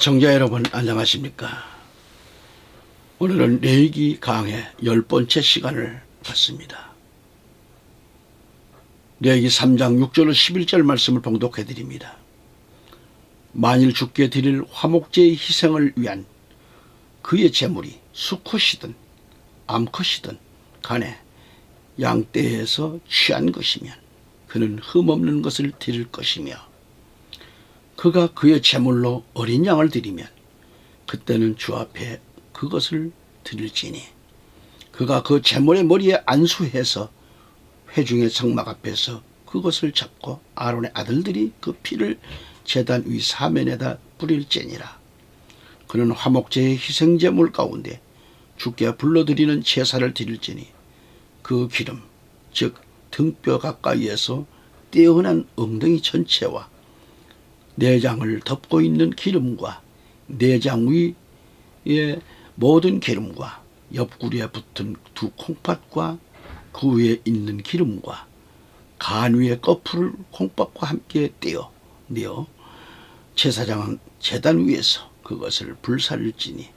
청자 여러분 안녕하십니까. 오늘은 레위기 강의 10번째 시간을 갖습니다. 레위기 3장 6절로 11절 말씀을 봉독해 드립니다. 만일 주께 드릴 화목제의 희생을 위한 그의 제물이 수컷이든 암컷이든 간에 양떼에서 취한 것이면 그는 흠없는 것을 드릴 것이며, 그가 그의 제물로 어린 양을 드리면 그때는 주 앞에 그것을 드릴지니, 그가 그 제물의 머리에 안수해서 회중의 장막 앞에서 그것을 잡고 아론의 아들들이 그 피를 제단 위 사면에다 뿌릴지니라. 그는 화목제의 희생제물 가운데 주께 불러드리는 제사를 드릴지니, 그 기름 즉 등뼈 가까이에서 떼어난 엉덩이 전체와 내장을 덮고 있는 기름과 내장 위의 모든 기름과 옆구리에 붙은 두 콩팥과 그 위에 있는 기름과 간 위에 거풀을 콩팥과 함께 내어 제사장은 제단 위에서 그것을 불살릴지니,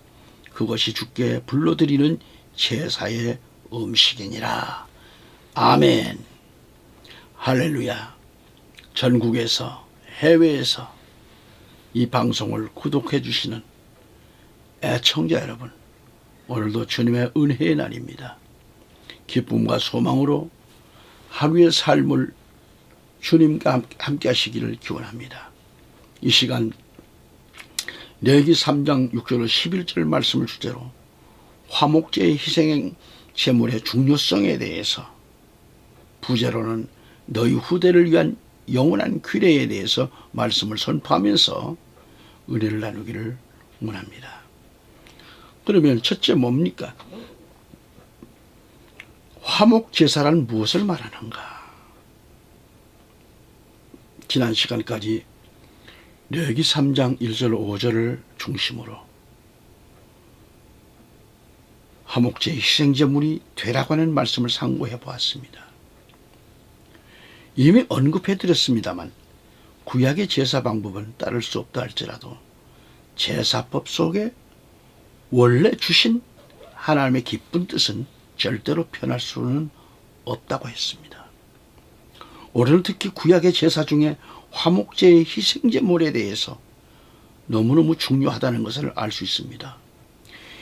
그것이 주께 불러드리는 제사의 음식이니라. 아멘. 할렐루야. 전국에서 해외에서 이 방송을 구독해 주시는 애청자 여러분, 오늘도 주님의 은혜의 날입니다. 기쁨과 소망으로 하루의 삶을 주님과 함께 하시기를 기원합니다. 이 시간 레위기 3장 6절로 11절 말씀을 주제로 화목제의 희생 제물의 중요성에 대해서, 부제로는 너희 후대를 위한 영원한 규례에 대해서 말씀을 선포하면서 은혜를 나누기를 원합니다. 그러면 첫째 뭡니까? 화목제사란 무엇을 말하는가? 지난 시간까지 레위기 3장 1절 5절을 중심으로 화목제의 희생제물이 되라고 하는 말씀을 상고해 보았습니다. 이미 언급해 드렸습니다만 구약의 제사 방법은 따를 수 없다 할지라도 제사법 속에 원래 주신 하나님의 기쁜 뜻은 절대로 변할 수는 없다고 했습니다. 오늘은 특히 구약의 제사 중에 화목제의 희생제물에 대해서 너무너무 중요하다는 것을 알 수 있습니다.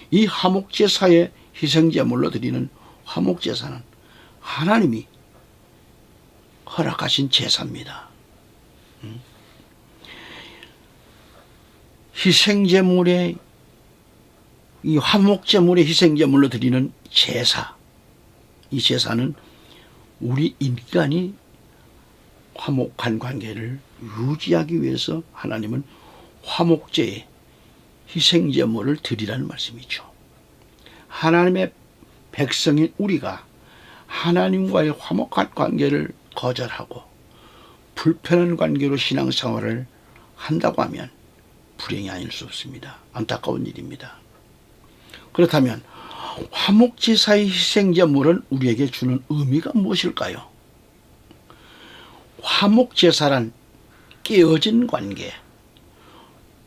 이 화목제사의 희생제물로 드리는 화목제사는 하나님이 허락하신 제사입니다. 희생제물의 이 화목제물의 희생제물로 드리는 제사, 이 제사는 우리 인간이 화목한 관계를 유지하기 위해서 하나님은 화목제의 희생제물을 드리라는 말씀이죠. 하나님의 백성인 우리가 하나님과의 화목한 관계를 거절하고 불편한 관계로 신앙생활을 한다고 하면 불행이 아닐 수 없습니다. 안타까운 일입니다. 그렇다면 화목제사의 희생제물은 우리에게 주는 의미가 무엇일까요? 화목제사란 깨어진 관계,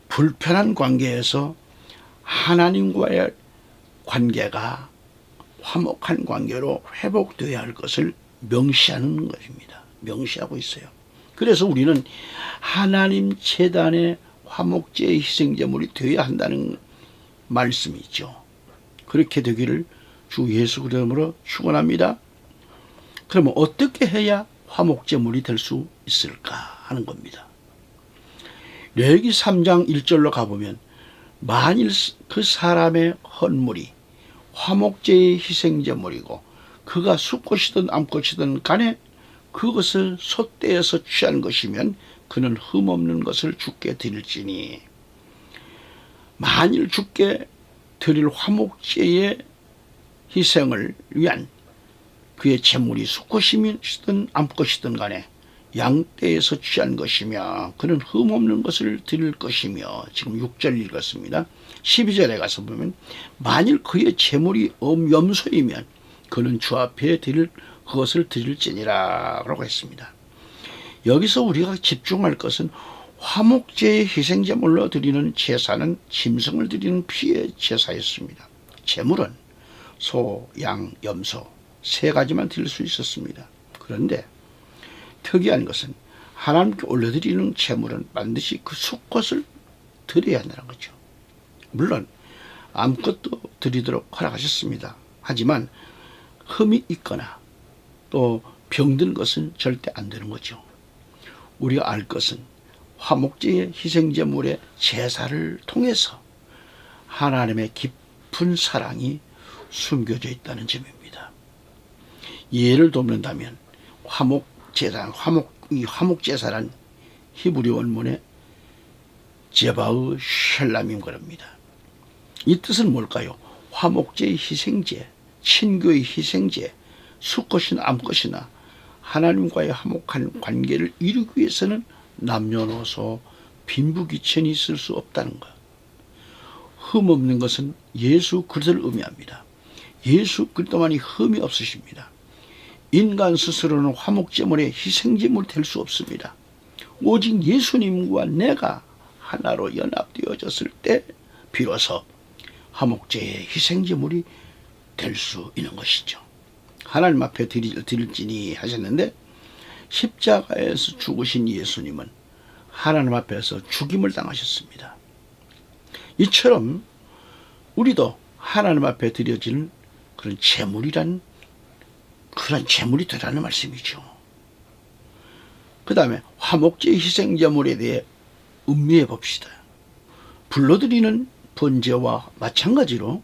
불편한 관계에서 하나님과의 관계가 화목한 관계로 회복되어야 할 것을 명시하는 것입니다. 명시하고 있어요. 그래서 우리는 하나님 제단의 화목제의 희생제물이 되어야 한다는 말씀이죠. 그렇게 되기를 주 예수 그리스도로 축원합니다. 그러면 어떻게 해야 화목제물이 될 수 있을까 하는 겁니다. 레위기 3장 1절로 가보면, 만일 그 사람의 헌물이 화목제의 희생제물이고 그가 수컷이든 암컷이든 간에 그것을 소떼에서 취한 것이면 그는 흠없는 것을 주께 드릴지니, 만일 주께 드릴 화목제의 희생을 위한 그의 제물이 수컷이든 암컷이든 간에 양떼에서 취한 것이며 그는 흠없는 것을 드릴 것이며, 지금 6절 읽었습니다. 12절에 가서 보면, 만일 그의 제물이 염소이면 그는 주 앞에 드릴 그것을 드릴지니라 라고 했습니다. 여기서 우리가 집중할 것은 화목제의 희생제물로 드리는 제사는 짐승을 드리는 피의 제사였습니다. 제물은 소, 양, 염소 세 가지만 드릴 수 있었습니다. 그런데 특이한 것은 하나님께 올려드리는 제물은 반드시 그 수컷을 드려야 한다는 거죠. 물론 아무것도 드리도록 허락하셨습니다. 하지만 흠이 있거나 또 병든 것은 절대 안 되는 거죠. 우리가 알 것은 화목제의 희생제물의 제사를 통해서 하나님의 깊은 사랑이 숨겨져 있다는 점입니다. 예를 돕는다면 화목제사란 히브리 원문의 제바의 쉘람임 그럽니다. 이 뜻은 뭘까요? 화목제의 희생제, 친교의 희생제, 수컷이나 암컷이나 하나님과의 화목한 관계를 이루기 위해서는 남녀노소 빈부귀천이 있을 수 없다는 것. 흠없는 것은 예수 그리스도를 의미합니다. 예수 그리스도만이 흠이 없으십니다. 인간 스스로는 화목제물의 희생제물이 될 수 없습니다. 오직 예수님과 내가 하나로 연합되어졌을 때 비로소 화목제의 희생제물이 될 수 있는 것이죠. 하나님 앞에 드릴지니 하셨는데 십자가에서 죽으신 예수님은 하나님 앞에서 죽임을 당하셨습니다. 이처럼 우리도 하나님 앞에 드려지는 그런 제물이란 그런 제물이 되라는 말씀이죠. 그 다음에 화목제 희생제물에 대해 음미해 봅시다. 불러드리는 번제와 마찬가지로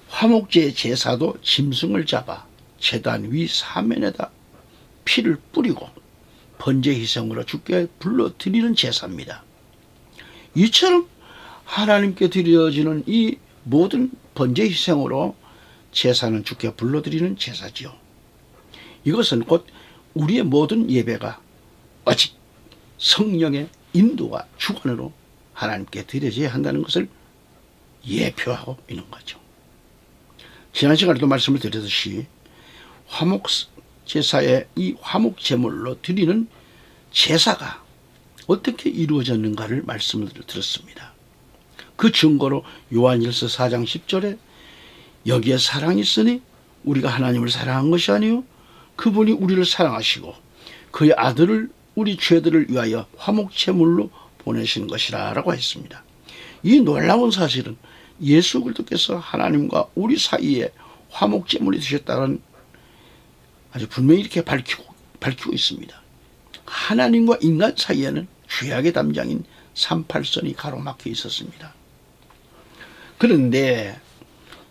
화목제 제사도 짐승을 잡아 제단 위 사면에다 피를 뿌리고 번제 희생으로 주께 불러드리는 제사입니다. 이처럼 하나님께 드려지는 이 모든 번제 희생으로 제사는 주께 불러드리는 제사지요. 이것은 곧 우리의 모든 예배가 오직 성령의 인도와 주관으로 하나님께 드려져야 한다는 것을 예표하고 있는 거죠. 지난 시간에도 말씀을 드렸듯이 화목제사의 이 화목제물로 드리는 제사가 어떻게 이루어졌는가를 말씀을 드렸습니다. 그 증거로 요한일서 4장 10절에 여기에 사랑이 있으니 우리가 하나님을 사랑한 것이 아니요 그분이 우리를 사랑하시고 그의 아들을 우리 죄들을 위하여 화목제물로 보내신 것이라 라고 했습니다. 이 놀라운 사실은 예수 그리스도께서 하나님과 우리 사이에 화목제물이 되셨다는 아주 분명히 이렇게 밝히고 있습니다. 하나님과 인간 사이에는 죄악의 담장인 38선이 가로막혀 있었습니다. 그런데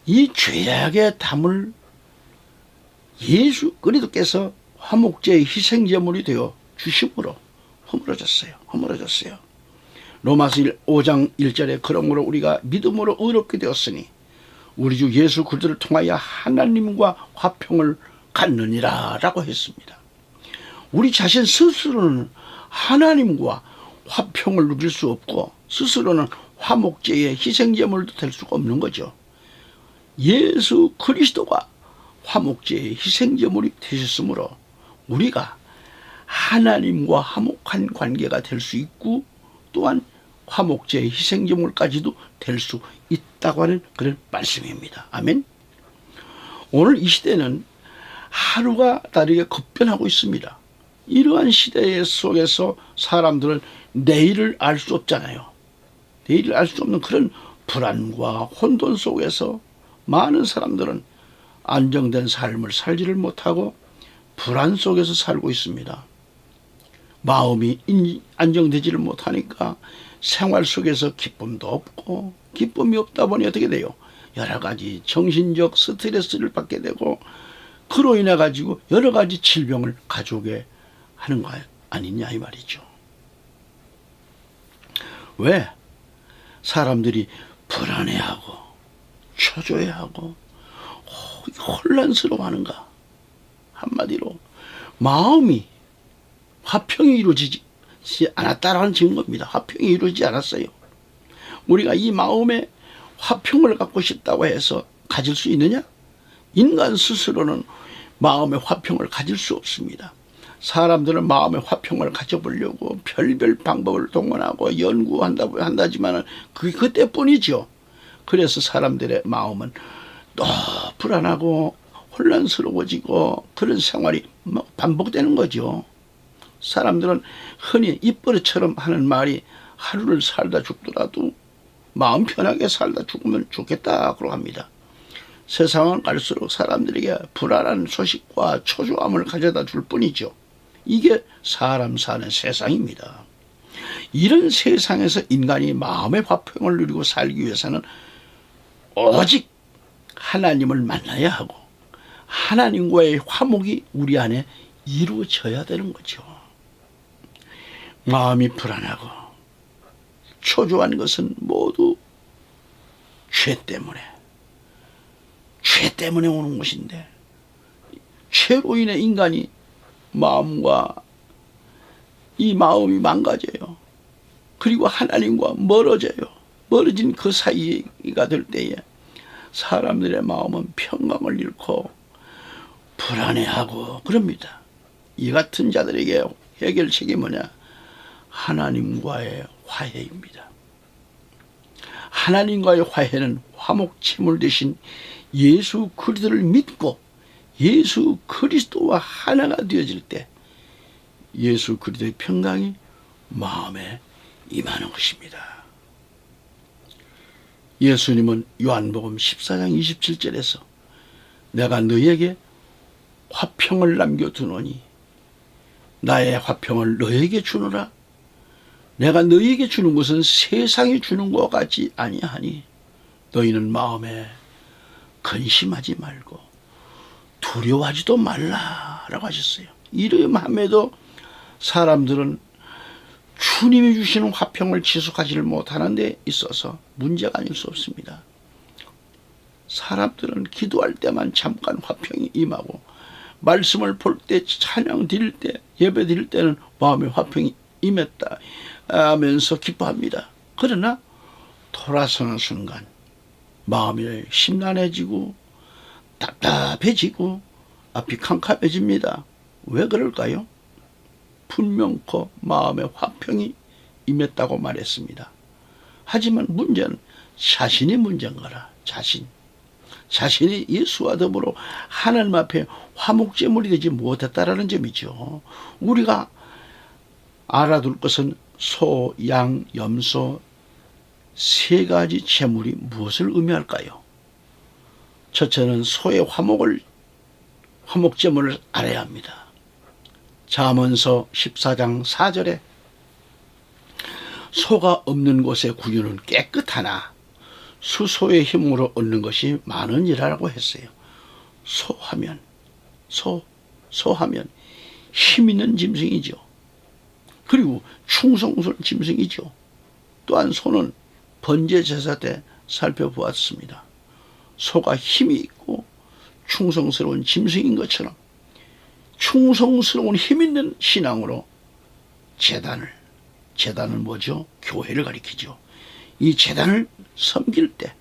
이 죄악의 담을 예수 그리스도께서 화목제의 희생제물이 되어 주심으로 허물어졌어요. 로마서 5장 1절에 그러므로 우리가 믿음으로 의롭게 되었으니 우리 주 예수 그리스도를 통하여 하나님과 화평을 갖느니라 라고 했습니다. 우리 자신 스스로는 하나님과 화평을 누릴 수 없고 스스로는 화목제의 희생제물도 될 수가 없는 거죠. 예수 그리스도가 화목제의 희생제물이 되셨으므로 우리가 하나님과 화목한 관계가 될 수 있고 또한 화목제의 희생제물까지도 될 수 있다고 하는 그런 말씀입니다. 아멘. 오늘 이 시대는 하루가 다르게 급변하고 있습니다. 이러한 시대 속에서 사람들은 내일을 알 수 없잖아요. 내일을 알 수 없는 그런 불안과 혼돈 속에서 많은 사람들은 안정된 삶을 살지를 못하고 불안 속에서 살고 있습니다. 마음이 안정되지를 못하니까 생활 속에서 기쁨도 없고 기쁨이 없다 보니 어떻게 돼요? 여러 가지 정신적 스트레스를 받게 되고 그로 인해 가지고 여러 가지 질병을 가져오게 하는 거 아니냐 이 말이죠. 왜 사람들이 불안해하고 초조해하고 혼란스러워하는가? 한마디로 마음이 화평이 이루어지지 않았다라는 증거입니다. 화평이 이루어지지 않았어요. 우리가 이 마음에 화평을 갖고 싶다고 해서 가질 수 있느냐? 인간 스스로는 마음의 화평을 가질 수 없습니다. 사람들은 마음의 화평을 가져보려고 별별 방법을 동원하고 연구한다지만 그게 그때뿐이죠. 그래서 사람들의 마음은 또 불안하고 혼란스러워지고 그런 생활이 반복되는 거죠. 사람들은 흔히 입버릇처럼 하는 말이 하루를 살다 죽더라도 마음 편하게 살다 죽으면 좋겠다고 합니다. 세상은 갈수록 사람들에게 불안한 소식과 초조함을 가져다 줄 뿐이죠. 이게 사람 사는 세상입니다. 이런 세상에서 인간이 마음의 화평을 누리고 살기 위해서는 오직 하나님을 만나야 하고 하나님과의 화목이 우리 안에 이루어져야 되는 거죠. 마음이 불안하고 초조한 것은 모두 죄 때문에 오는 것인데, 죄로 인해 인간이 마음이 망가져요. 그리고 하나님과 멀어진 그 사이가 될 때에 사람들의 마음은 평강을 잃고 불안해하고 그럽니다. 이 같은 자들에게 해결책이 뭐냐? 하나님과의 화해입니다. 하나님과의 화해는 화목제물 대신 예수 그리스도를 믿고 예수 그리스도와 하나가 되어질 때 예수 그리스도의 평강이 마음에 임하는 것입니다. 예수님은 요한복음 14장 27절에서 내가 너에게 화평을 남겨두노니 나의 화평을 너에게 주노라. 내가 너에게 주는 것은 세상이 주는 것 같지 아니하니 너희는 마음에 근심하지 말고 두려워하지도 말라라고 하셨어요. 이러함에도 사람들은 주님이 주시는 화평을 지속하지를 못하는 데 있어서 문제가 아닐 수 없습니다. 사람들은 기도할 때만 잠깐 화평이 임하고 말씀을 볼 때, 찬양 드릴 때, 예배 드릴 때는 마음의 화평이 임했다 하면서 기뻐합니다. 그러나 돌아서는 순간 마음이 심란해지고 답답해지고 앞이 캄캄해집니다. 왜 그럴까요? 분명코 마음의 화평이 임했다고 말했습니다. 하지만 문제는 자신이 문제인 거라. 자신이 예수와 더불어 하나님 앞에 화목제물이 되지 못했다라는 점이죠. 우리가 알아둘 것은 소, 양, 염소 세 가지 제물이 무엇을 의미할까요? 첫째는 소의 화목제물을 알아야 합니다. 잠언서 14장 4절에 소가 없는 곳의 구유는 깨끗하나 수소의 힘으로 얻는 것이 많으니라고 했어요. 소하면 힘 있는 짐승이죠. 그리고 충성스러운 짐승이죠. 또한 소는 번제 제사 때 살펴보았습니다. 소가 힘이 있고 충성스러운 짐승인 것처럼 충성스러운 힘 있는 신앙으로 재단은 뭐죠? 교회를 가리키죠. 이 재단을 섬길 때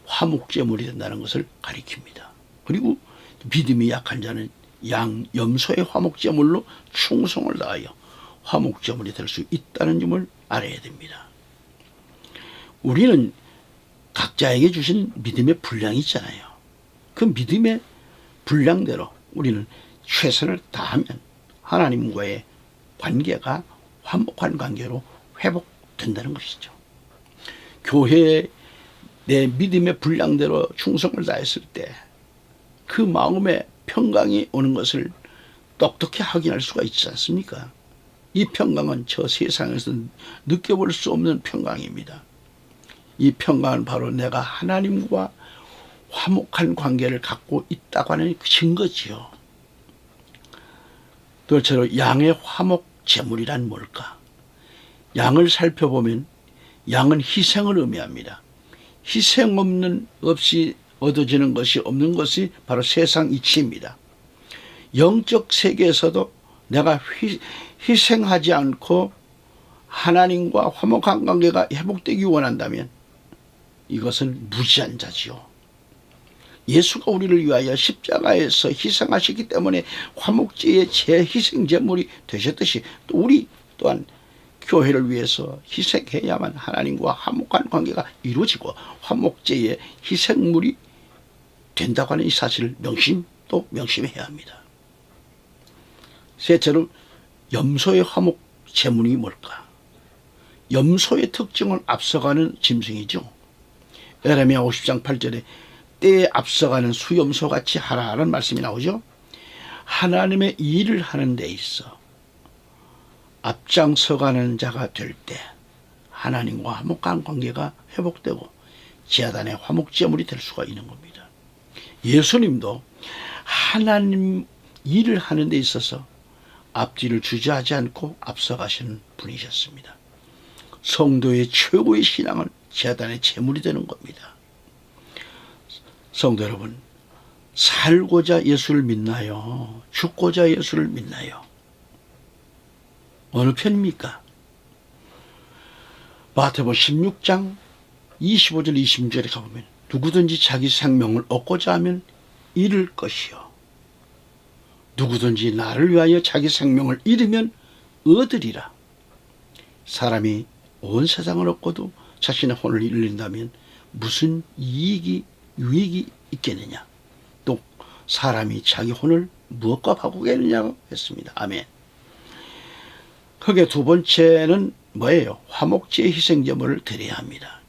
화목제물이 된다는 것을 가리킵니다. 그리고 믿음이 약한 자는 양, 염소의 화목제물로 충성을 다하여 화목제물이 될 수 있다는 점을 알아야 됩니다. 우리는 각자에게 주신 믿음의 분량이 있잖아요. 그 믿음의 분량대로 우리는 최선을 다하면 하나님과의 관계가 화목한 관계로 회복된다는 것이죠. 교회에 내 믿음의 분량대로 충성을 다했을 때 그 마음에 평강이 오는 것을 똑똑히 확인할 수가 있지 않습니까? 이 평강은 저 세상에서 느껴볼 수 없는 평강입니다. 이 평강은 바로 내가 하나님과 화목한 관계를 갖고 있다고 하는 증거지요. 둘째로 양의 화목 제물이란 뭘까? 양을 살펴보면 양은 희생을 의미합니다. 희생 없이 얻어지는 것이 없는 것이 바로 세상 이치입니다. 영적 세계에서도 내가 희생하지 않고 하나님과 화목한 관계가 회복되기 원한다면 이것은 무지한 자지요. 예수가 우리를 위하여 십자가에서 희생하시기 때문에 화목제의 제희생제물이 되셨듯이 또 우리 또한 교회를 위해서 희생해야만 하나님과 화목한 관계가 이루어지고 화목제의 희생물이 된다고 하는 이 사실을 명심해야 합니다. 셋째로 염소의 화목 제물이 뭘까? 염소의 특징을 앞서가는 짐승이죠. 에레미야 50장 8절에 때에 앞서가는 수염소같이 하라는 말씀이 나오죠. 하나님의 일을 하는 데 있어 앞장서가는 자가 될 때 하나님과 화목한 관계가 회복되고 제단의 화목제물이 될 수가 있는 겁니다. 예수님도 하나님 일을 하는 데 있어서 앞뒤를 주저하지 않고 앞서가시는 분이셨습니다. 성도의 최고의 신앙은 제단의 제물이 되는 겁니다. 성도 여러분, 살고자 예수를 믿나요? 죽고자 예수를 믿나요? 어느 편입니까? 마태복음 16장 25절 26절에 가보면 누구든지 자기 생명을 얻고자 하면 잃을 것이요 누구든지 나를 위하여 자기 생명을 잃으면 얻으리라. 사람이 온 세상을 얻고도 자신의 혼을 잃는다면 무슨 유익이 있겠느냐. 또 사람이 자기 혼을 무엇과 바꾸겠느냐고 했습니다. 아멘. 크게 두 번째는 뭐예요? 화목제의 희생제물을 드려야 합니다.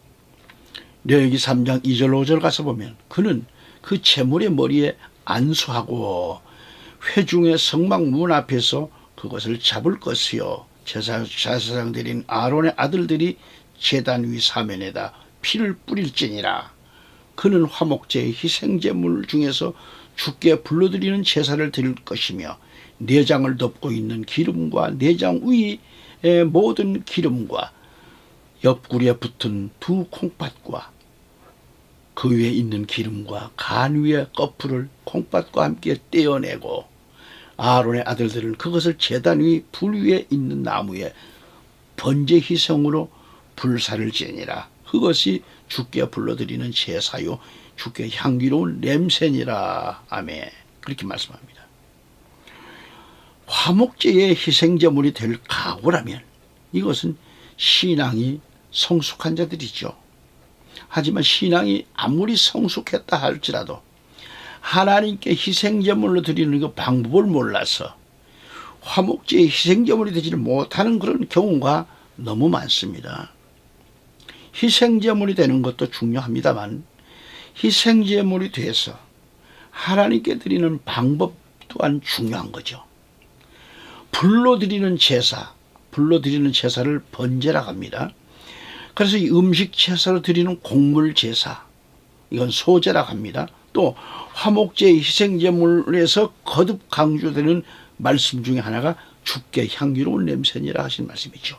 레위기 3장 2절 5절 가서 보면 그는 그 제물의 머리에 안수하고 회중의 성막 문 앞에서 그것을 잡을 것이요 제사장 드린 아론의 아들들이 제단 위 사면에다 피를 뿌릴지니라. 그는 화목제의 희생제물 중에서 주께 불러드리는 제사를 드릴 것이며 내장을 덮고 있는 기름과 내장 위의 모든 기름과 옆구리에 붙은 두 콩팥과 그 위에 있는 기름과 간 위의 거풀을 콩팥과 함께 떼어내고 아론의 아들들은 그것을 제단 위 불 위에 있는 나무에 번제 희생으로 불사를 지니라. 그것이 주께 불러드리는 제사요 주께 향기로운 냄새니라. 아멘. 그렇게 말씀합니다. 화목제의 희생제물이 될 각오라면 이것은 신앙이 성숙한 자들이죠. 하지만 신앙이 아무리 성숙했다 할지라도 하나님께 희생제물로 드리는 그 방법을 몰라서 화목제의 희생제물이 되지를 못하는 그런 경우가 너무 많습니다. 희생제물이 되는 것도 중요합니다만 희생제물이 돼서 하나님께 드리는 방법 또한 중요한 거죠. 불로 드리는 제사를 번제라고 합니다. 그래서 이 음식 제사로 드리는 곡물 제사, 이건 소제라고 합니다. 또 화목제의 희생제물에서 거듭 강조되는 말씀 중에 하나가 주께 향기로운 냄새니라 하신 말씀이죠.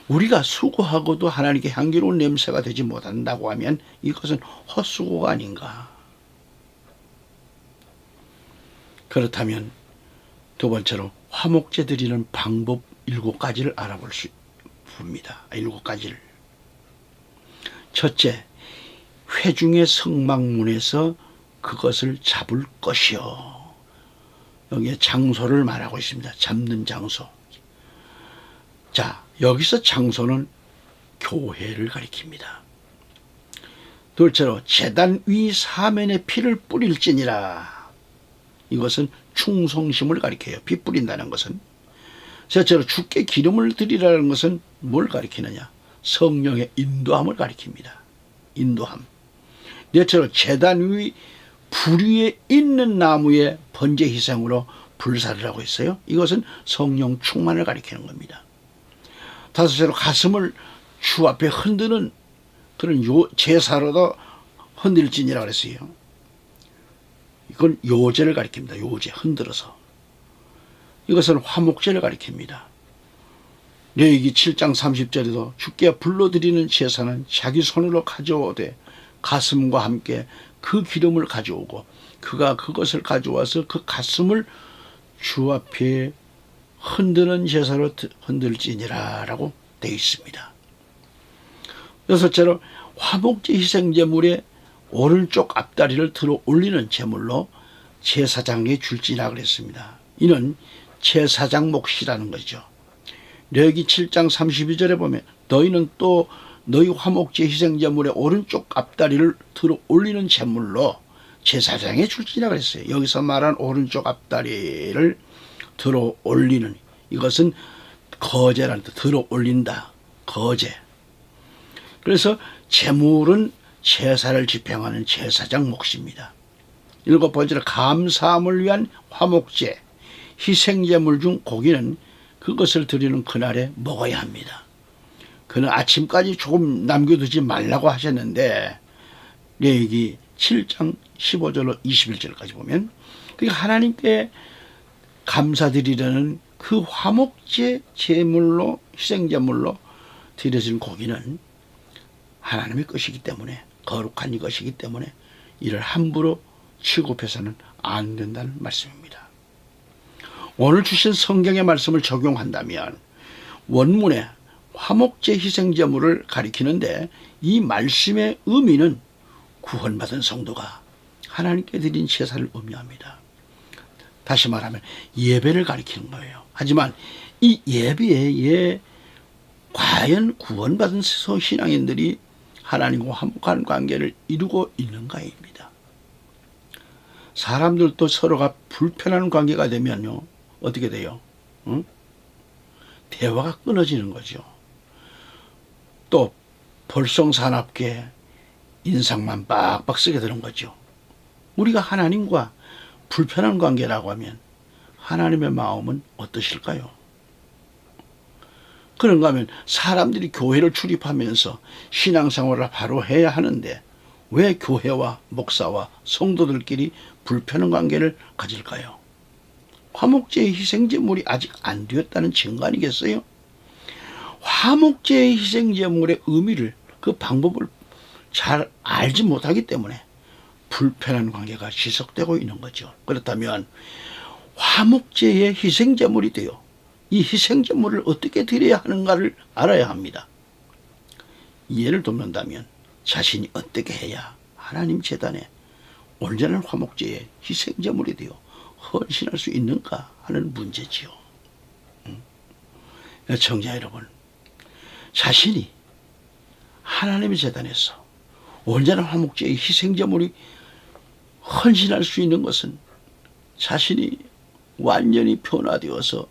우리가 수고하고도 하나님께 향기로운 냄새가 되지 못한다고 하면 이것은 헛수고가 아닌가. 그렇다면 두 번째로 화목제 드리는 방법 7가지를 알아볼 수 있습니다. 7가지를. 첫째, 회중의 성막문에서 그것을 잡을 것이요. 여기에 장소를 말하고 있습니다. 잡는 장소. 자, 여기서 장소는 교회를 가리킵니다. 둘째로 제단 위 사면에 피를 뿌릴지니라. 이것은 충성심을 가리켜요. 피 뿌린다는 것은. 셋째로 주께 기름을 드리라는 것은 뭘 가리키느냐? 성령의 인도함을 가리킵니다. 인도함. 넷째로 제단 위 불 위에 있는 나무에 번제 희생으로 불사를 하고 있어요. 이것은 성령 충만을 가리키는 겁니다. 다섯째로 가슴을 주 앞에 흔드는 그런 제사로도 흔들지니라 그랬어요. 이건 요제를 가리킵니다. 요제, 흔들어서. 이것은 화목제를 가리킵니다. 레위기 7장 30절에도 주께 불러드리는 제사는 자기 손으로 가져오되 가슴과 함께 그 기름을 가져오고 그가 그것을 가져와서 그 가슴을 주 앞에 흔드는 제사로 흔들지니라 라고 되어 있습니다. 여섯째로 화목제 희생제물에 오른쪽 앞다리를 들어 올리는 제물로 제사장에게 줄지라 그랬습니다. 이는 제사장 몫이라는 거죠. 레위기 7장 32절에 보면 너희는 또 너희 화목제 희생제물의 오른쪽 앞다리를 들어 올리는 제물로 제사장에 줄지라 그랬어요. 여기서 말한 오른쪽 앞다리를 들어 올리는, 이것은 거제라는 뜻, 들어 올린다, 거제. 그래서 제물은 제사를 집행하는 제사장 몫입니다. 7번째로 감사함을 위한 화목제, 희생제물 중 고기는 그것을 드리는 그날에 먹어야 합니다. 그는 아침까지 조금 남겨두지 말라고 하셨는데 레위기 7장 15절로 21절까지 보면, 그러니까 하나님께 감사드리려는 그 화목제 제물로, 희생제물로 드려진 고기는 하나님의 것이기 때문에, 거룩한 이것이기 때문에 이를 함부로 취급해서는 안 된다는 말씀입니다. 오늘 주신 성경의 말씀을 적용한다면 원문에 화목제 희생제물을 가리키는데, 이 말씀의 의미는 구원받은 성도가 하나님께 드린 제사를 의미합니다. 다시 말하면 예배를 가리키는 거예요. 하지만 이 예배에 과연 구원받은 신앙인들이 하나님과 화목한 관계를 이루고 있는가입니다. 사람들도 서로가 불편한 관계가 되면요, 어떻게 돼요? 응? 대화가 끊어지는 거죠. 또 볼썽사납게 인상만 빡빡 쓰게 되는 거죠. 우리가 하나님과 불편한 관계라고 하면 하나님의 마음은 어떠실까요? 그런가 하면 사람들이 교회를 출입하면서 신앙생활을 바로 해야 하는데 왜 교회와 목사와 성도들끼리 불편한 관계를 가질까요? 화목제의 희생제물이 아직 안 되었다는 증거 아니겠어요? 화목제의 희생제물의 의미를, 그 방법을 잘 알지 못하기 때문에 불편한 관계가 지속되고 있는 거죠. 그렇다면 화목제의 희생제물이 되어 이 희생제물을 어떻게 드려야 하는가를 알아야 합니다. 이해를 돕는다면 자신이 어떻게 해야 하나님 제단에 온전한 화목제의 희생제물이 되어 헌신할 수 있는가 하는 문제지요. 청자 여러분, 자신이 하나님의 제단에서 온전한 화목제의 희생제물이 헌신할 수 있는 것은 자신이 완전히 변화되어서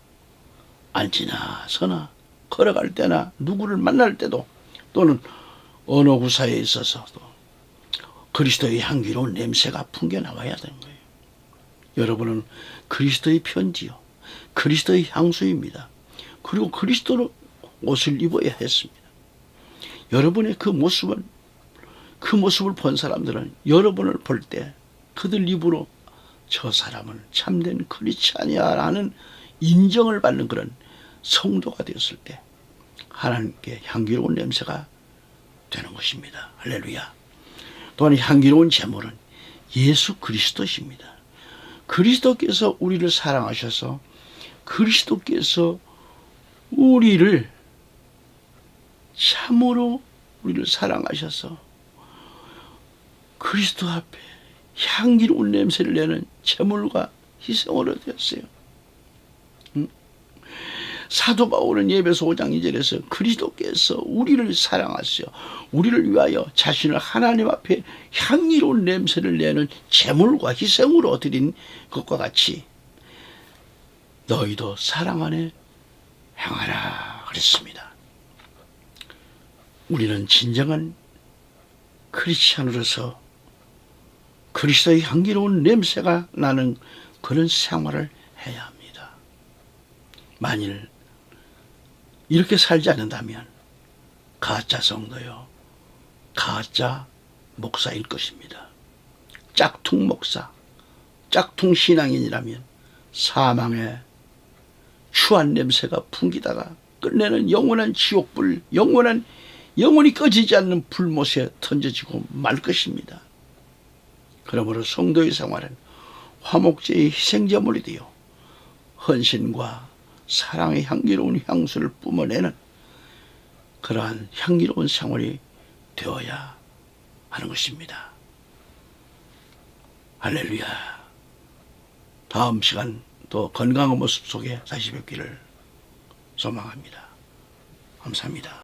앉으나 서나 걸어갈 때나 누구를 만날 때도 또는 언어 구사에 있어서도 그리스도의 향기로운 냄새가 풍겨나와야 되는 거예요. 여러분은 그리스도의 편지요, 그리스도의 향수입니다. 그리고 그리스도로 옷을 입어야 했습니다. 여러분의 그 모습을 본 사람들은 여러분을 볼 때 그들 입으로 저 사람은 참된 크리스찬이야라는 인정을 받는 그런 성도가 되었을 때 하나님께 향기로운 냄새가 되는 것입니다. 할렐루야. 또한 향기로운 제물은 예수 그리스도십니다. 그리스도께서 우리를 사랑하셔서 그리스도께서 우리를 참으로 우리를 사랑하셔서 그리스도 앞에 향기로운 냄새를 내는 제물과 희생으로 되었어요. 사도 바울은 예배서 5장 2절에서 그리스도께서 우리를 사랑하시어 우리를 위하여 자신을 하나님 앞에 향기로운 냄새를 내는 제물과 희생으로 드린 것과 같이 너희도 사랑 안에 행하라 그랬습니다. 우리는 진정한 크리스찬으로서 그리스도의 향기로운 냄새가 나는 그런 생활을 해야 합니다. 만일 이렇게 살지 않는다면 가짜 성도요, 가짜 목사일 것입니다. 짝퉁 목사, 짝퉁 신앙인이라면 사망의 추한 냄새가 풍기다가 끝내는 영원한 지옥불, 영원히 꺼지지 않는 불못에 던져지고 말 것입니다. 그러므로 성도의 생활은 화목제의 희생제물이 되어 헌신과 사랑의 향기로운 향수를 뿜어내는 그러한 향기로운 생활이 되어야 하는 것입니다. 할렐루야. 다음 시간 또 건강한 모습 속에 다시 뵙기를 소망합니다. 감사합니다.